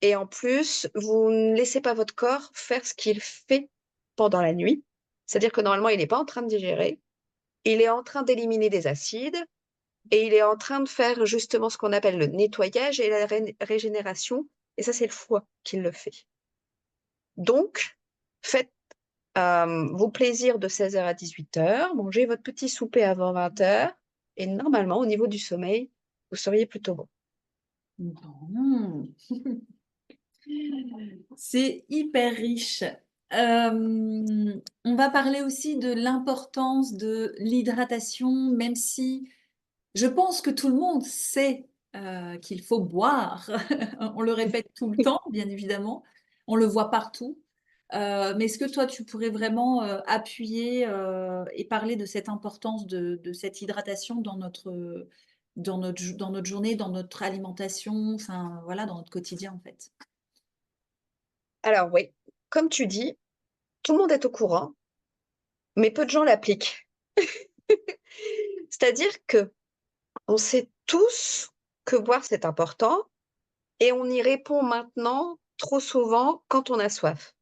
et en plus vous ne laissez pas votre corps faire ce qu'il fait pendant la nuit. C'est-à-dire que normalement il n'est pas en train de digérer, il est en train d'éliminer des acides et il est en train de faire justement ce qu'on appelle le nettoyage et la régénération. Et ça c'est le foie qui le fait. Donc faites vos plaisirs de 16 heures à 18 heures, mangez votre petit souper avant 20 heures, et normalement, au niveau du sommeil, vous seriez plutôt bon. Bon. C'est hyper riche. On va parler aussi de l'importance de l'hydratation, même si je pense que tout le monde sait qu'il faut boire. On le répète tout le temps, bien évidemment. On le voit partout. Mais est-ce que toi, tu pourrais vraiment appuyer et parler de cette importance de cette hydratation dans notre journée, dans notre alimentation, enfin voilà, dans notre quotidien en fait. Alors oui, comme tu dis, tout le monde est au courant, mais peu de gens l'appliquent. C'est-à-dire que on sait tous que boire, c'est important, et on y répond maintenant trop souvent quand on a soif.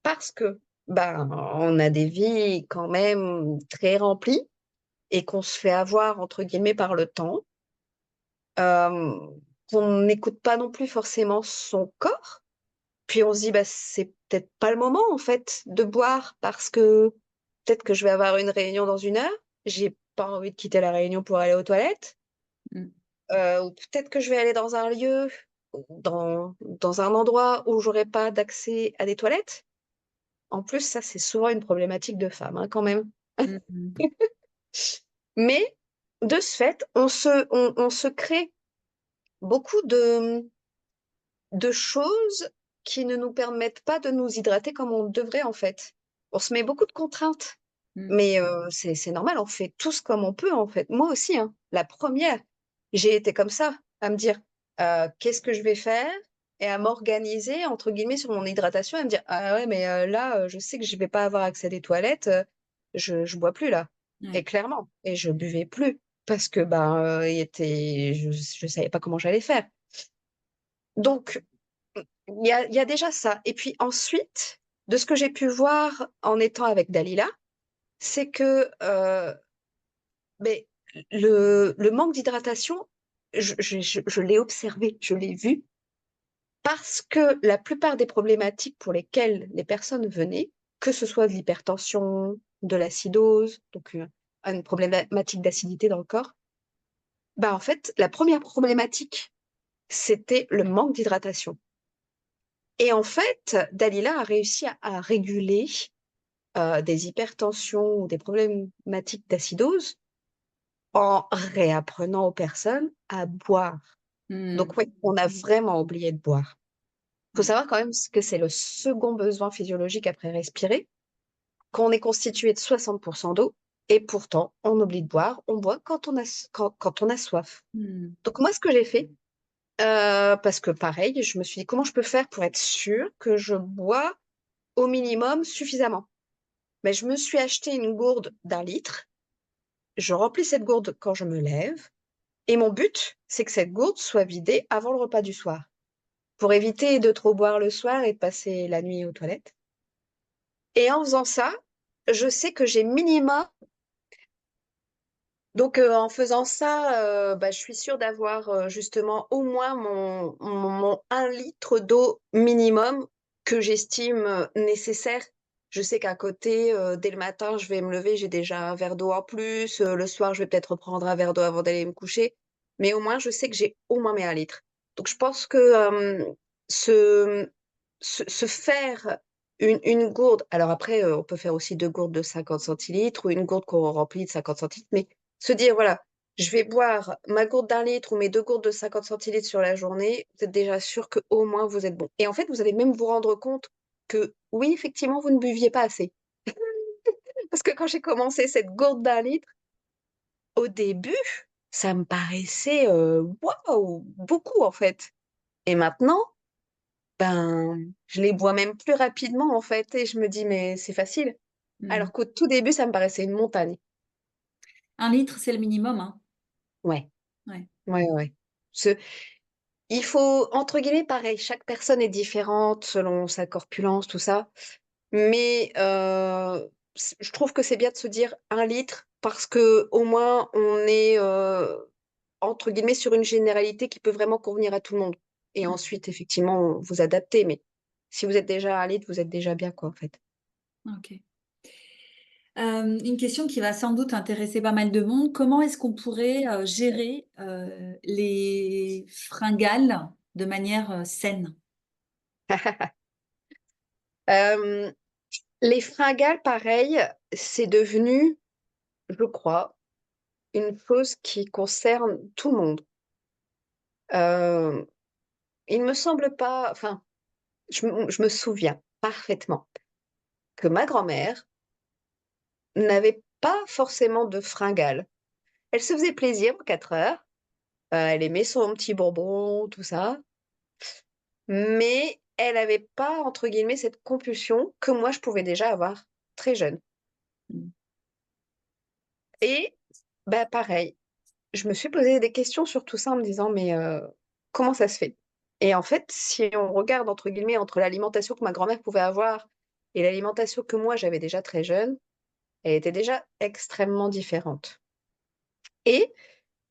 Parce que ben, on a des vies quand même très remplies et qu'on se fait avoir, entre guillemets, par le temps. Qu'on n'écoute pas non plus forcément son corps. Puis on se dit, bah, c'est peut-être pas le moment, en fait, de boire parce que peut-être que je vais avoir une réunion dans 1 heure. J'ai pas envie de quitter la réunion pour aller aux toilettes. Mm. Ou peut-être que je vais aller dans un lieu, dans un endroit où j'aurai pas d'accès à des toilettes. En plus, ça, c'est souvent une problématique de femme, hein, quand même. Mm. Mais de ce fait, on se crée beaucoup de choses qui ne nous permettent pas de nous hydrater comme on devrait en fait. On se met beaucoup de contraintes, Mm. mais c'est normal, on fait tous comme on peut en fait. Moi aussi, hein, la première, j'ai été comme ça, à me dire qu'est-ce que je vais faire et à m'organiser entre guillemets sur mon hydratation et à me dire ah ouais mais là je sais que je vais pas avoir accès à des toilettes, je bois plus là. Et Ouais. clairement, et je buvais plus parce que je savais pas comment j'allais faire. Donc il y a déjà ça. Et puis ensuite, de ce que j'ai pu voir en étant avec Dalila, c'est que mais le manque d'hydratation, je l'ai observé, je l'ai vu, parce que la plupart des problématiques pour lesquelles les personnes venaient, que ce soit de l'hypertension, de l'acidose, donc une problématique d'acidité dans le corps, bah en fait, la première problématique, c'était le manque d'hydratation. Et en fait, Dalila a réussi à réguler des hypertensions ou des problématiques d'acidose en réapprenant aux personnes à boire. Mm. Donc oui, on a vraiment oublié de boire. Il faut Ouais. savoir quand même que c'est le second besoin physiologique après respirer, qu'on est constitué de 60% d'eau, et pourtant on oublie de boire. On boit quand on a soif. Mm. Donc moi, ce que j'ai fait, parce que pareil, je me suis dit comment je peux faire pour être sûre que je bois au minimum suffisamment. Mais je me suis acheté une gourde d'1 litre. Je remplis cette gourde quand je me lève. Et mon but, c'est que cette gourde soit vidée avant le repas du soir. Pour éviter de trop boire le soir et de passer la nuit aux toilettes. Et en faisant ça, je sais que j'ai minimum. Donc, en faisant ça, bah, je suis sûre d'avoir justement au moins mon 1 litre d'eau minimum que j'estime nécessaire. Je sais qu'à côté, dès le matin, je vais me lever, j'ai déjà un verre d'eau en plus. Le soir, je vais peut-être reprendre un verre d'eau avant d'aller me coucher. Mais au moins, je sais que j'ai au moins mes 1 litre. Donc, je pense que se, se faire une gourde, alors après, on peut faire aussi 2 gourdes de 50 centilitres ou une gourde qu'on remplit de 50 centilitres, mais se dire, voilà, je vais boire ma gourde d'1 litre ou mes 2 gourdes de 50 centilitres sur la journée, vous êtes déjà sûr que au moins vous êtes bon. Et en fait, vous allez même vous rendre compte que oui, effectivement, vous ne buviez pas assez. Parce que quand j'ai commencé cette gourde d'1 litre, au début, ça me paraissait waouh, beaucoup en fait. Et maintenant, ben, je les bois même plus rapidement, en fait, et je me dis: «Mais c'est facile». Mmh. Alors qu'au tout début, ça me paraissait une montagne. 1 litre, c'est le minimum, hein? Ouais, Ouais. ouais, ouais. Ce Il faut entre guillemets, pareil, chaque personne est différente selon sa corpulence, tout ça, mais je trouve que c'est bien de se dire 1 litre parce que au moins on est, entre guillemets, «sur une généralité qui peut vraiment convenir à tout le monde» et Mmh. ensuite effectivement vous adaptez, mais si vous êtes déjà à 1 litre, vous êtes déjà bien, quoi, en fait. OK. Une question qui va sans doute intéresser pas mal de monde. Comment est-ce qu'on pourrait, gérer, les fringales de manière, saine? Hem, les fringales, pareil, c'est devenu, je crois, une chose qui concerne tout le monde. Heu, il me semble pas, enfin, je me souviens parfaitement que ma grand-mère n'avait pas forcément de fringales. Elle se faisait plaisir aux 4 heures, elle aimait son petit bonbon, tout ça, mais elle avait pas, entre guillemets, «cette compulsion» que moi je pouvais déjà avoir très jeune Mmh. et bah, pareil, je me suis posé des questions sur tout ça en me disant: «Mais comment ça se fait?» Et en fait, si on regarde, entre guillemets, entre l'alimentation que ma grand-mère pouvait avoir et l'alimentation que moi j'avais déjà très jeune, elle était déjà extrêmement différente et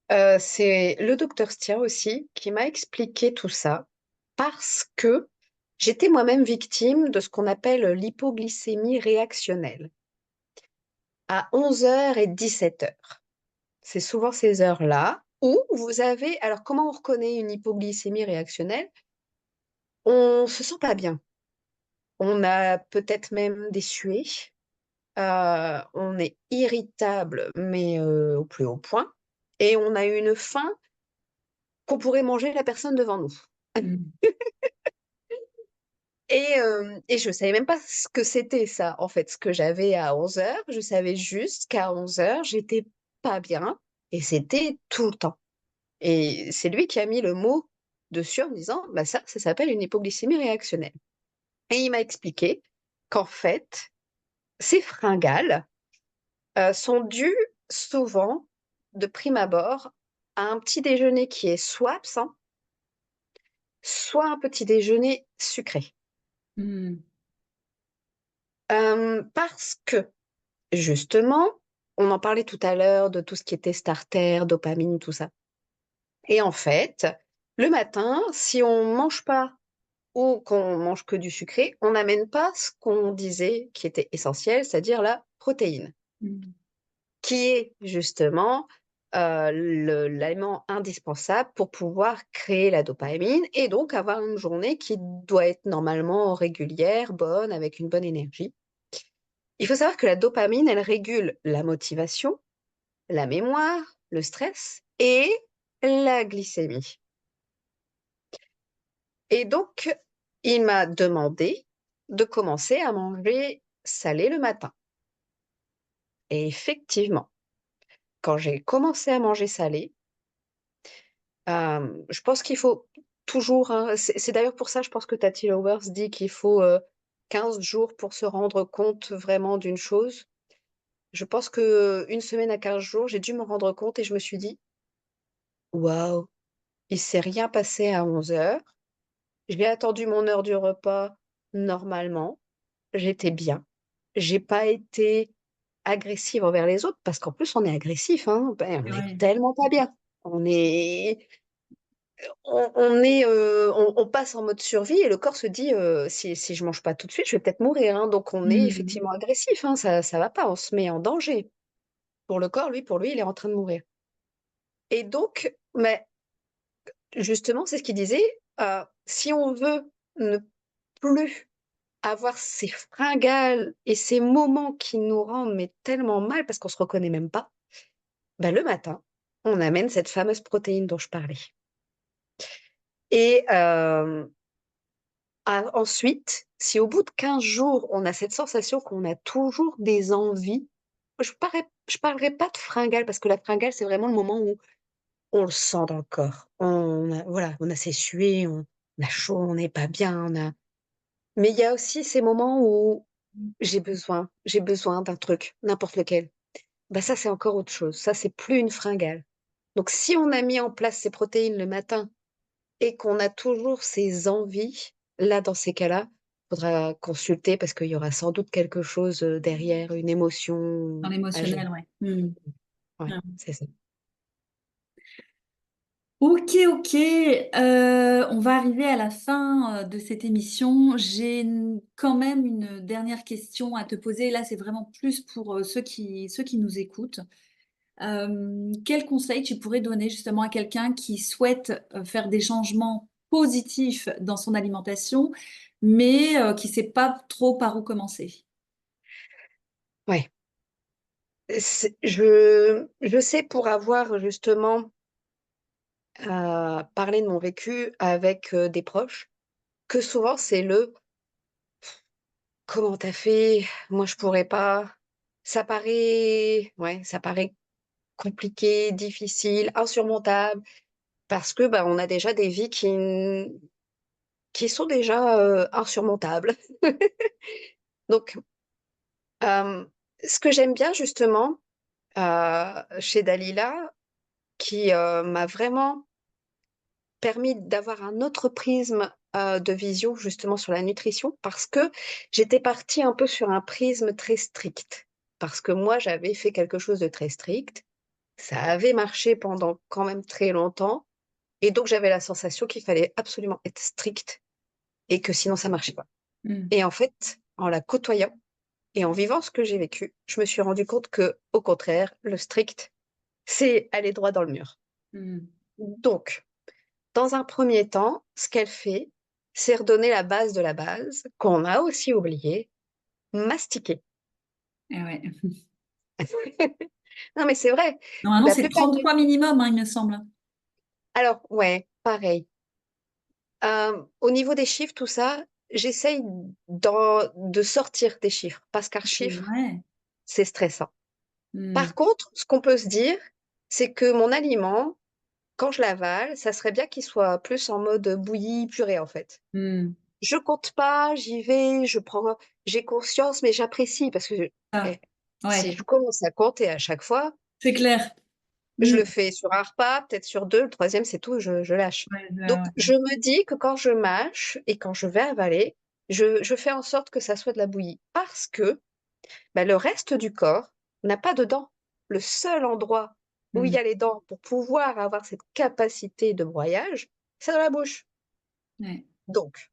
c'est le docteur Stia aussi qui m'a expliqué tout ça parce que j'étais moi-même victime de ce qu'on appelle l'hypoglycémie réactionnelle à 11 heures et 17 heures. C'est souvent ces heures-là où vous avez, alors comment on reconnaît une hypoglycémie réactionnelle? On se sent pas bien. On a peut-être même des suées, on est irritable, mais au plus haut point et on a une faim qu'on pourrait manger la personne devant nous. Mmh. Et je savais même pas ce que c'était ça, en fait, ce que j'avais à 11 heures. Je savais juste qu'à 11 heures, j'étais pas bien et c'était tout le temps. Et c'est lui qui a mis le mot dessus en me disant: «Bah, ça s'appelle une hypoglycémie réactionnelle» et il m'a expliqué qu'en fait, ces fringales, sont dues souvent, de prime abord, à un petit déjeuner qui est soit absent, soit un petit déjeuner sucré. Mmh. Parce que justement, on en parlait tout à l'heure de tout ce qui était starter, dopamine, tout ça et en fait, le matin, si on mange pas ou qu'on mange que du sucré, on n'amène pas ce qu'on disait qui était essentiel, c'est-à-dire la protéine, Mmh. qui est justement, le l'aliment indispensable pour pouvoir créer la dopamine et donc avoir une journée qui doit être normalement régulière, bonne, avec une bonne énergie. Il faut savoir que la dopamine, elle régule la motivation, la mémoire, le stress et la glycémie. Et donc, il m'a demandé de commencer à manger salé le matin. Et effectivement, quand j'ai commencé à manger salé, je pense qu'il faut toujours, hein, c'est d'ailleurs pour ça, je pense que Tati Lowers dit qu'il faut 15 jours pour se rendre compte vraiment d'une chose. Je pense que une semaine à 15 jours, j'ai dû me rendre compte et je me suis dit: «Waouh, il s'est rien passé à 11 heures. J'ai attendu mon heure du repas normalement, j'étais bien. J'ai pas été agressive envers les autres parce qu'en plus on est agressif, hein, ben, on est Ouais. tellement pas bien. On passe en mode survie et le corps se dit, «Si je mange pas tout de suite, je vais peut-être mourir», hein, donc on est Mmh. effectivement agressif, hein, ça va pas, on se met en danger. Pour le corps, pour lui, il est en train de mourir et donc mais justement, c'est ce qu'il disait, si on veut ne plus avoir ces fringales et ces moments qui nous rendent mais tellement mal parce qu'on se reconnaît même pas, bah, le matin, on amène cette fameuse protéine dont je parlais et ensuite, si au bout de 15 jours, on a cette sensation qu'on a toujours des envies, je parlerai pas de fringales parce que la fringale, c'est vraiment le moment où on le sent dans le corps. On a voilà, on a ses suées, on a chaud, on n'est pas bien, mais il y a aussi ces moments où j'ai besoin d'un truc, n'importe lequel. Bah, ça, c'est encore autre chose. Ça, c'est plus une fringale. Donc si on a mis en place ces protéines le matin et qu'on a toujours ces envies, là, dans ces cas-là, faudra consulter parce qu'il y aura sans doute quelque chose, derrière, une Dans émotion à gérer. l'émotionnel, ouais. Ouais, Ouais. c'est ça. Ok, ok. On va arriver à la fin de cette émission. J'ai quand même une dernière question à te poser. Là, c'est vraiment plus pour ceux qui nous écoutent. Quel conseil tu pourrais donner justement à quelqu'un qui souhaite faire des changements positifs dans son alimentation, mais qui ne sait pas trop par où commencer? Ouais. Je sais pour avoir justement, parlé de mon vécu avec, des proches, que souvent c'est le: «Comment tu as fait? Moi je pourrais pas». Ça paraît compliqué, difficile, insurmontable parce que, bah, on a déjà des vies qui sont déjà, insurmontables. Donc, hem, ce que j'aime bien justement, chez Dalila, qui, m'a vraiment permis d'avoir un autre prisme, de vision justement sur la nutrition parce que j'étais partie un peu sur un prisme très strict. Parce que moi, j'avais fait quelque chose de très strict. Ça avait marché pendant quand même très longtemps et donc j'avais la sensation qu'il fallait absolument être strict et que sinon ça marchait pas. Mm, Et en fait, en la côtoyant et en vivant ce que j'ai vécu, je me suis rendu compte que, au contraire, le strict, c'est aller droit dans le mur. mm. Donc, dans un premier temps, ce qu'elle fait, c'est redonner la base de la base, qu'on a aussi oublié, mastiquer. Eh ouais. Non, mais c'est vrai. Normalement, La c'est plupart du 33 minimum, hein, il me semble. Alors, ouais, pareil. Au niveau des chiffres, tout ça, j'essaye de sortir des chiffres parce qu'un chiffre, Ouais. c'est stressant. Mm, Par contre, ce qu'on peut se dire, c'est que mon aliment, quand je l'avale, ça serait bien qu'il soit plus en mode bouillie, purée, en fait. mm. Je compte pas, j'y vais, j'ai conscience, mais j'apprécie parce que, Ah, eh, si ouais, je commence à compter à chaque fois, c'est clair. je Mm. le fais sur un repas, peut-être sur 2, le troisième c'est tout, je lâche. Ouais, Donc ouais. je me dis que quand je mâche et quand je vais avaler, je fais en sorte que ça soit de la bouillie parce que, bah, le reste du corps n'a pas de dents. Le seul endroit où il Mm, y a les dents pour pouvoir avoir cette capacité de broyage, c'est dans la bouche. ouais. Donc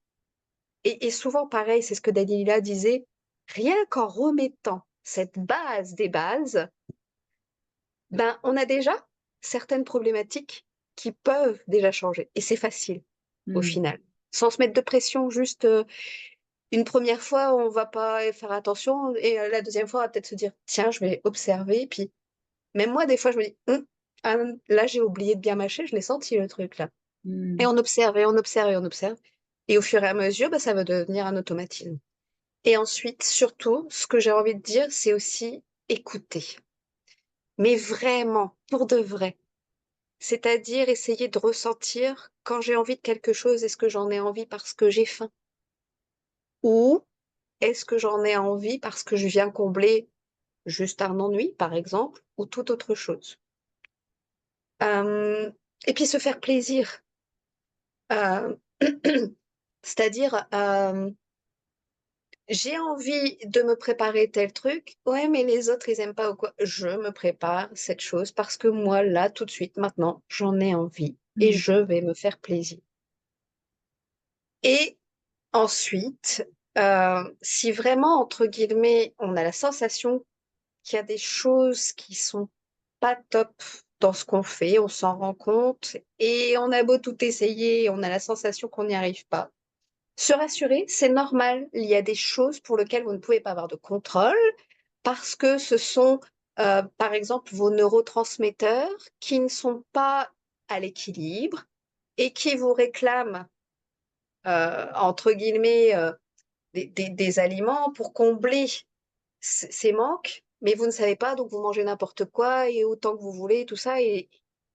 et souvent pareil, c'est ce que Dalila disait, rien qu'en remettant cette base des bases, ben, on a déjà certaines problématiques qui peuvent déjà changer et c'est facile au Mm, final. Sans se mettre de pression, juste, une première fois, on va pas faire attention et la deuxième fois, on va peut-être se dire: «Tiens, je vais observer», puis même moi, des fois, je me dis: ah, là, j'ai oublié de bien mâcher, je l'ai senti le truc là» et mm, on observe et on observe et on observe et au fur et à mesure, bah, ça va devenir un automatisme et ensuite, surtout, ce que j'ai envie de dire, c'est aussi écouter, mais vraiment, pour de vrai. C'est-à-dire essayer de ressentir quand j'ai envie de quelque chose, est-ce que j'en ai envie parce que j'ai faim? Ou est-ce que j'en ai envie parce que je viens combler juste un ennui, par exemple, ou toute autre chose? Hem et puis se faire plaisir, heu, c'est-à-dire, j'ai envie de me préparer tel truc, ouais, mais les autres, ils aiment pas ou quoi. Je me prépare cette chose parce que moi, là, tout de suite, maintenant, j'en ai envie et mm, je vais me faire plaisir et ensuite, si vraiment, entre guillemets, on a la sensation qu'il y a des choses qui sont pas top dans ce qu'on fait, on s'en rend compte et on a beau tout essayer, on a la sensation qu'on n'y arrive pas. Se rassurer, c'est normal. Il y a des choses pour lesquelles vous ne pouvez pas avoir de contrôle parce que ce sont, par exemple, vos neurotransmetteurs qui ne sont pas à l'équilibre et qui vous réclament, entre guillemets, des aliments pour combler ces manques, mais vous ne savez pas, donc vous mangez n'importe quoi et autant que vous voulez, tout ça, et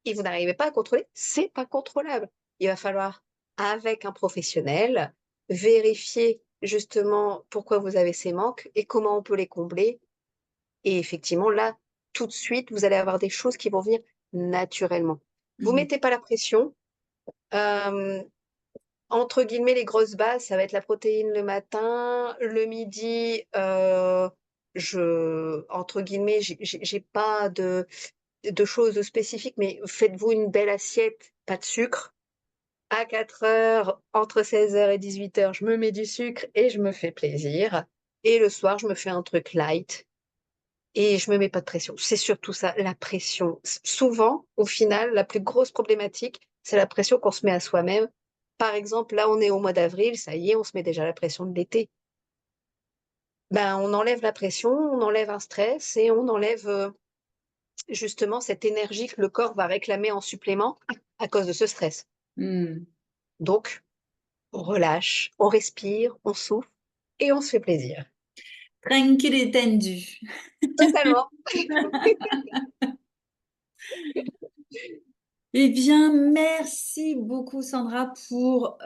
vous n'arrivez pas à contrôler. C'est pas contrôlable. Il va falloir avec un professionnel, vérifier justement pourquoi vous avez ces manques et comment on peut les combler. Et effectivement, là, tout de suite, vous allez avoir des choses qui vont venir naturellement. Vous Mhm. mettez pas la pression. Euh, Entre guillemets, les grosses bases, ça va être la protéine le matin, le midi. Entre guillemets, j'ai pas de choses spécifiques, mais faites-vous une belle assiette, pas de sucre. À 4 heures, entre 16 heures et 18 heures, je me mets du sucre et je me fais plaisir. Et le soir, je me fais un truc light et je me mets pas de pression. C'est surtout ça, la pression. Souvent, au final, la plus grosse problématique, c'est la pression qu'on se met à soi-même. Par exemple, là, on est au mois d'avril, ça y est, on se met déjà la pression de l'été. Ben, on enlève la pression, on enlève un stress et on enlève justement cette énergie que le corps va réclamer en supplément à cause de ce stress. Mhm. Donc, on relâche, on respire, on souffle et on se fait plaisir. Tranquille et tendu. Totalement. Eh bien, merci beaucoup Sandra pour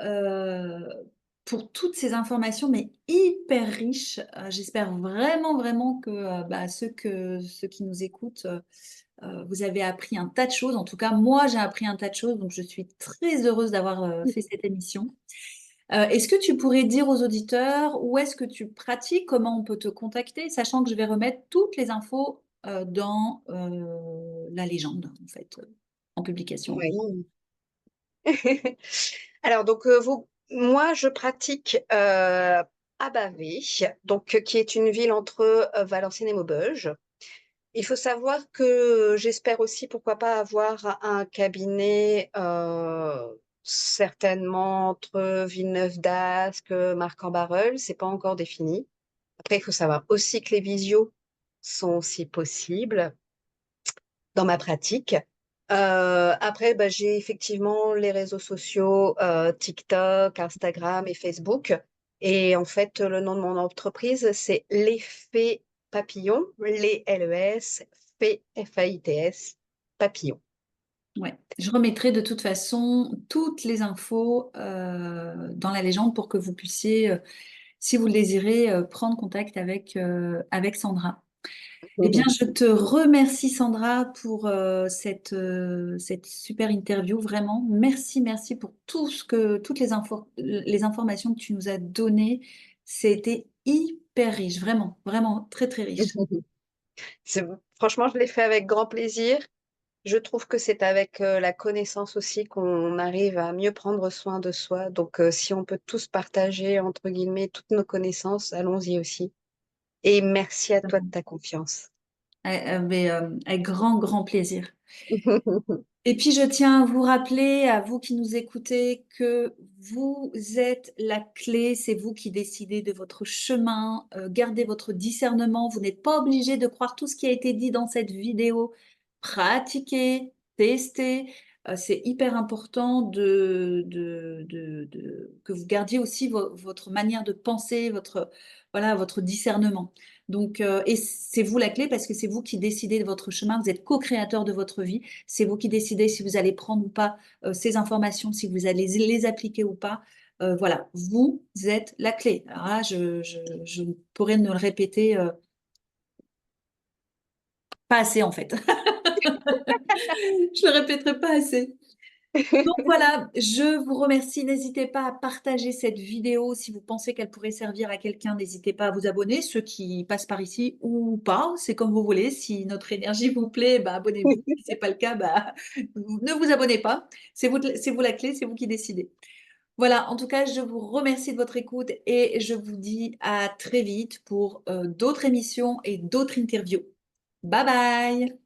toutes ces informations, mais hyper riches. J'espère vraiment, vraiment que, ceux qui nous écoutent, vous avez appris un tas de choses. En tout cas, moi, j'ai appris un tas de choses, donc je suis très heureuse d'avoir fait cette émission. Est-ce que tu pourrais dire aux auditeurs où est-ce que tu pratiques, comment on peut te contacter, sachant que je vais remettre toutes les infos dans la légende, en fait, en publication. Oui. Alors, donc, moi, je pratique à Bavé, donc, qui est une ville entre Valenciennes et Maubeuge. Il faut savoir que j'espère aussi, pourquoi pas, avoir un cabinet certainement entre Villeneuve-d'Ascq, Marc-en-Barœul. C'est pas encore défini. Après, il faut savoir aussi que les visios sont aussi possibles dans ma pratique. Après, bah, j'ai effectivement les réseaux sociaux, TikTok, Instagram et Facebook. Et en fait, le nom de mon entreprise, c'est l'effet papillon, les LES, fait FAITS, papillon. Ouais. Je remettrai de toute façon toutes les infos dans la légende pour que vous puissiez, si vous le désirez, prendre contact avec Sandra. Eh bien, je te remercie Sandra pour cette super interview, vraiment. Merci, merci pour toutes les informations que tu nous as données. C'était hyper riche, vraiment, vraiment très, très riche. C'est- Franchement, je l'ai fait avec grand plaisir. Je trouve que c'est avec la connaissance aussi qu'on arrive à mieux prendre soin de soi. Donc, si on peut tous partager, entre guillemets, toutes nos connaissances, allons-y aussi. Et merci à toi de ta confiance. Avec grand, grand plaisir. Et puis, je tiens à vous rappeler, à vous qui nous écoutez, que vous êtes la clé, c'est vous qui décidez de votre chemin. Gardez votre discernement, vous n'êtes pas obligé de croire tout ce qui a été dit dans cette vidéo. Pratiquez, testez. C'est hyper important que vous gardiez aussi votre manière de penser, voilà, votre discernement. Donc, et c'est vous la clé parce que c'est vous qui décidez de votre chemin, vous êtes co-créateur de votre vie. C'est vous qui décidez si vous allez prendre ou pas ces informations, si vous allez les appliquer ou pas. Voilà, vous êtes la clé. Alors là, je pourrais ne le répéter pas assez en fait. Je le répéterai pas assez. Donc voilà, je vous remercie. N'hésitez pas à partager cette vidéo si vous pensez qu'elle pourrait servir à quelqu'un. N'hésitez pas à vous abonner, ceux qui passent par ici ou pas. C'est comme vous voulez. Si notre énergie vous plaît, bah, abonnez-vous. Si ce n'est pas le cas, bah, ne vous abonnez pas. C'est vous la clé, c'est vous qui décidez. Voilà, en tout cas, je vous remercie de votre écoute et je vous dis à très vite pour d'autres émissions et d'autres interviews. Bye bye!